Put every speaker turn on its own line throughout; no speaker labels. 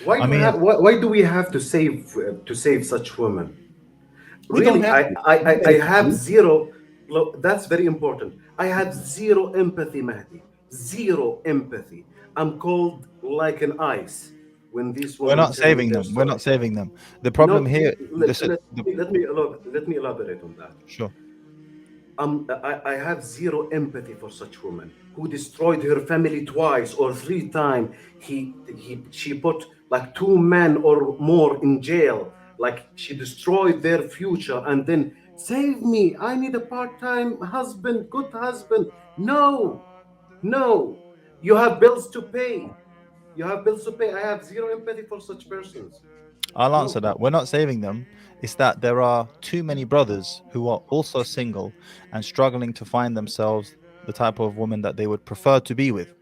Why
I
do
mean,
why do we have to save such women?
We don't
Really,
have to.
I have zero. Look, that's very important. I have zero empathy, Mahdi. Zero empathy. I'm cold like an ice when these
we're
women
not
tell me
saving
their
them. We're not
story.
saving them. The problem
No,
here, this is the
let me elaborate on that.
sure.
I have zero empathy for such woman who destroyed her family twice or three times. She put like two men or more in jail. Like she destroyed their future and then save me. I need a part-time husband, good husband. No, no. You have bills to pay. You have bills to pay. I have zero empathy for such persons.
I'll answer
No.
that. We're not saving them. It's that there are too many brothers who are also single and struggling to find themselves the type of woman that they would prefer to be with.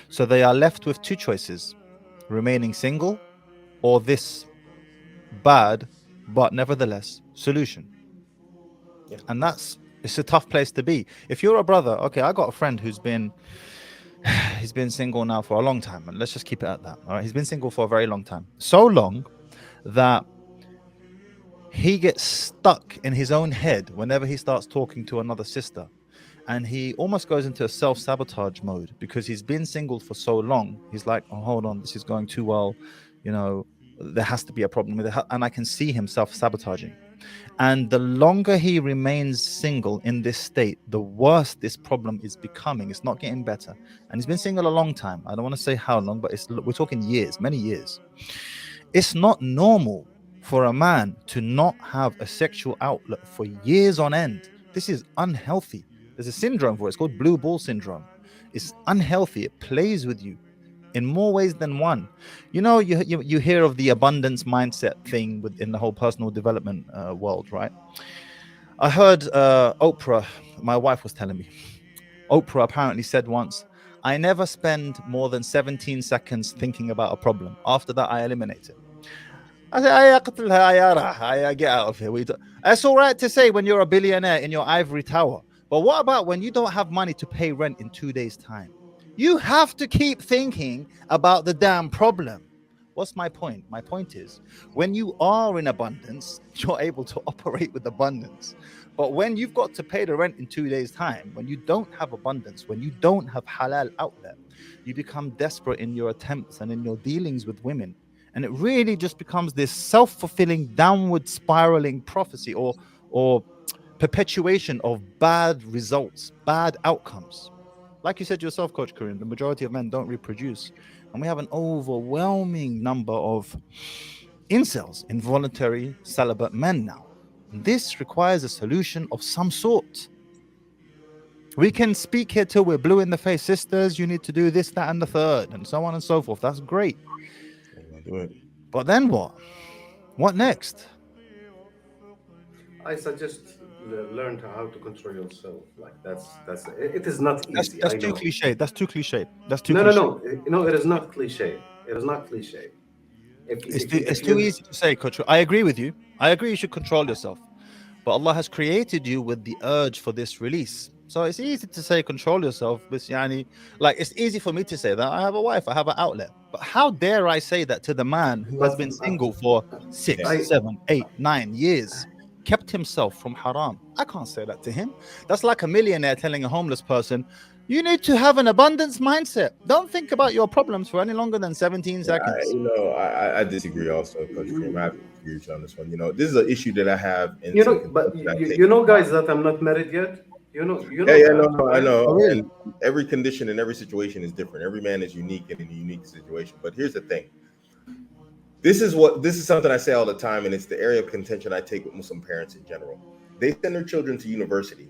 So they are left with two choices: remaining single or this bad but nevertheless solution.
Yeah.
And that's it's a tough place to be. If you're a brother, okay, I got a friend who's been he's been single now for a long time, and let's just keep it at that. All right, he's been single for a very long time, so long that he gets stuck in his own head whenever he starts talking to another sister, and he almost goes into a self-sabotage mode because he's been single for so long. He's like, oh, hold on, this is going too well, you know, there has to be a problem with it. And I can see him self-sabotaging. And the longer he remains single in this state, the worse this problem is becoming. It's not getting better. And he's been single a long time. I don't want to say how long, but we're talking years, many years. It's not normal for a man to not have a sexual outlet for years on end. This is unhealthy. There's a syndrome for it. It's called blue ball syndrome. It's unhealthy. It plays with you in more ways than one. You know, you hear of the abundance mindset thing within the whole personal development world, right? I heard Oprah, my wife was telling me, Oprah apparently said once, I never spend more than 17 seconds thinking about a problem. After that, I eliminate it. I said, "Ay, قتلها يا راح. Get out of here. It's all right to say when you're a billionaire in your ivory tower. But what about when you don't have money to pay rent in 2 days' time? You have to keep thinking about the damn problem. What's my point? My point is when you are in abundance, you're able to operate with abundance. But when you've got to pay the rent in 2 days' time, when you don't have abundance, when you don't have halal outlet, you become desperate in your attempts and in your dealings with women. And it really just becomes this self-fulfilling downward spiraling prophecy or perpetuation of bad results, bad outcomes. Like you said yourself, Coach Kareem, the majority of men don't reproduce. And we have an overwhelming number of incels, involuntary celibate men now. This requires a solution of some sort. We can speak here till we're blue in the face. Sisters, you need to do this, that, and the third, and so on and so forth. That's great.
Do it.
But then what? What next?
I suggest learn how to control yourself. Like that's it is not easy.
That's
I
too
know.
cliche. That's too cliche. That's too
No, no,
cliche.
no. No, it is not cliche. It is not cliche.
It's
If
too
you
easy to say, Coach. I agree with you. I agree you should control yourself. But Allah has created you with the urge for this release. So it's easy to say control yourself, but yani, like it's easy for me to say that I have a wife, I have an outlet. But how dare I say that to the man who has
but
been single for
Yeah.
6,
I
7, 8, 9 years, kept himself from haram? I can't say that to him. That's like a millionaire telling a homeless person, you need to have an abundance mindset. Don't think about your problems for any longer than 17
Yeah,
seconds.
I disagree also, Coach Kareem. I have to disagree with you on this one. This is an issue that I have in
you
some
know, but
contention I've taken.
you know, guys, that I'm not married yet. You
Yeah,
know
yeah, no,
that,
no, I
right?
Oh,
know.
really?
And every condition and every situation is different. Every man is unique and in a unique situation. But here's the thing. This is something I say all the time, and it's the area of contention I take with Muslim parents in general. They send their children to university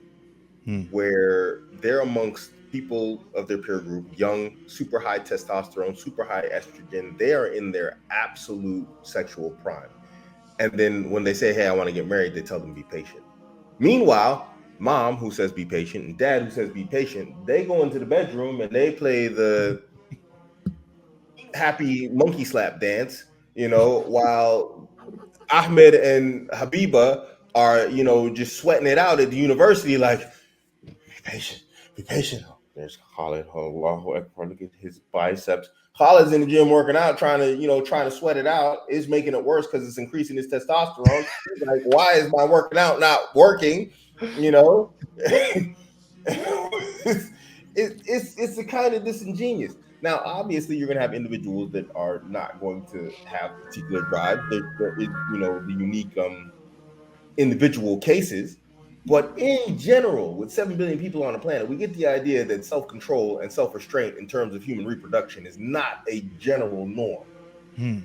Hmm.
where they're amongst people of their peer group, young, super high testosterone, super high estrogen. They are in their absolute sexual prime. And then when they say, hey, I want to get married, they tell them be patient. Meanwhile, mom, who says be patient, and dad, who says be patient, they go into the bedroom and they play the happy monkey slap dance, while Ahmed and Habiba are, just sweating it out at the university, like, be patient, be patient. There's Khalid, Allahu Akbar, look at his biceps. Khaled's in the gym working out, trying to sweat it out. Is making it worse because it's increasing his testosterone. He's like, why is my working out not working? You know, it's a kind of disingenuous. Now, obviously, you're going to have individuals that are not going to have particular drive. There is, the unique individual cases. But in general, with 7 billion people on the planet, we get the idea that self-control and self-restraint in terms of human reproduction is not a general norm.
Hmm.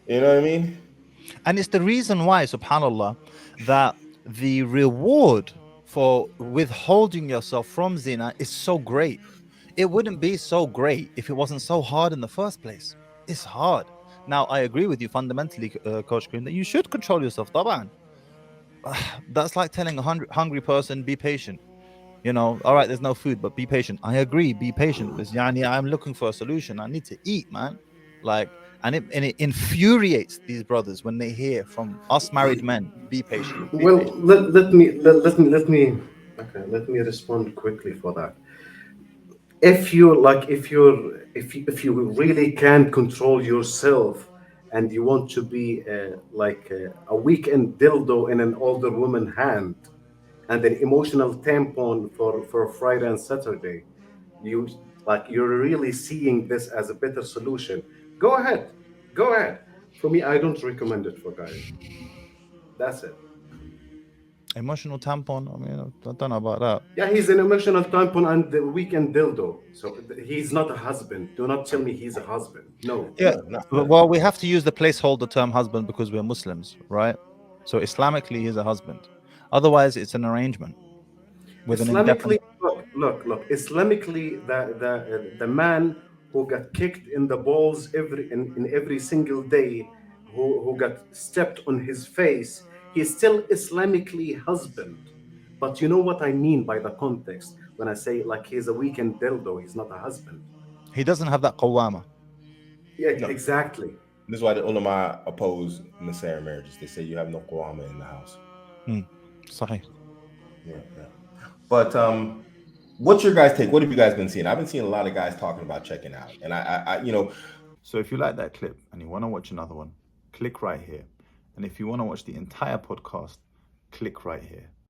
You know what I mean?
And it's the reason why, subhanAllah, that the reward for withholding yourself from zina is so great. It wouldn't be so great if it wasn't so hard in the first place. It's hard. Now, I agree with you fundamentally, Coach Green, that you should control yourself. Taban. That's like telling a hungry person, be patient. All right, there's no food, but be patient. I agree, be patient. Because I'm looking for a solution. I need to eat, man. And it infuriates these brothers when they hear from us married men, be patient, be
Well,
patient.
let me respond quickly for that. If you really can't control yourself and you want to be a weekend dildo in an older woman hand and an emotional tampon for Friday and Saturday, you you're really seeing this as a better solution. Go ahead, go ahead. For me, I don't recommend it for guys. That's it.
Emotional tampon. I mean, I don't know about that.
Yeah, he's an emotional tampon and the weekend dildo. So he's not a husband. Do not tell me he's a husband. No.
Yeah.
No, not
Well, we have to use the placeholder term husband because we're Muslims, right? So Islamically, he's a husband. Otherwise, it's an arrangement with an
Islamically,
indefinite.
look. Islamically, the man who got kicked in the balls in every single day, who got stepped on his face, he's still Islamically husband. But you know what I mean by the context when I say like he's a weekend dildo, he's not a husband.
He doesn't have that qawama.
Yeah,
no.
exactly.
This is why the ulama oppose Nasara marriages. They say you have no qawama in the house.
Sahih.
Yeah. But what's your guys' take? What have you guys been seeing? I've been seeing a lot of guys talking about checking out, and I.
So if you like that clip and you want to watch another one, click right here. And if you want to watch the entire podcast, click right here.